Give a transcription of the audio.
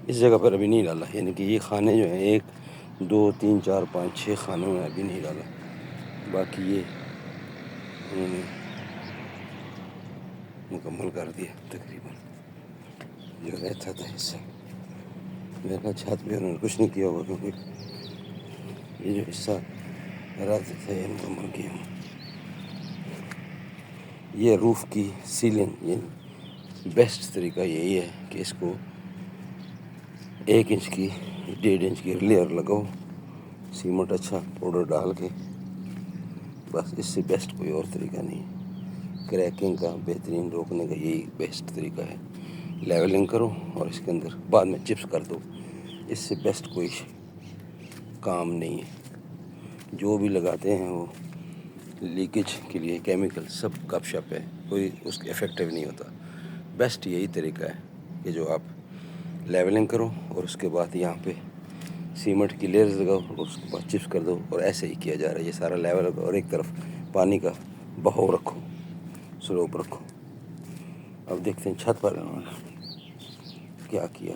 اس جگہ پر ابھی نہیں ڈالا، یعنی کہ یہ خانے جو ہیں 1 2 3 4 5 6 خانوں میں ابھی نہیں ڈالا، باقی یہ انہوں نے مکمل کر دیا تقریباً جو رہتا تھا حصہ۔ میرے خیال چھت پہ انہوں نے کچھ نہیں کیا ہوگا، کیونکہ یہ جو حصہ رہتا تھا یہ مکمل کیا ہوں۔ یہ روف کی سیلنگ، یہ بیسٹ طریقہ یہی ہے کہ اس کو 1 انچ کی 1.5 انچ کی لیئر لگاؤ سیمنٹ اچھا پاؤڈر ڈال کے، بس اس سے بیسٹ کوئی اور طریقہ نہیں ہے۔ کریکنگ کا بہترین روکنے کا یہی بیسٹ طریقہ ہے۔ لیولنگ کرو اور اس کے اندر بعد میں چپس کر دو، اس سے بیسٹ کوئی کام نہیں ہے۔ جو بھی لگاتے ہیں وہ لیکیج کے لیے کیمیکل سب گپ شپ ہے، کوئی اس کے افیکٹو نہیں ہوتا۔ بیسٹ یہی طریقہ ہے کہ جو آپ لیولنگ کرو اور اس کے بعد یہاں پہ سیمنٹ کی لیئرز لگاؤ اور اس کے بعد چپس کر دو، اور ایسے ہی کیا جا رہا ہے یہ سارا لیول، اور ایک طرف پانی کا بہاؤ رکھو، سلوپ رکھو۔ اب دیکھتے ہیں چھت پر انہوں نے کیا کیا۔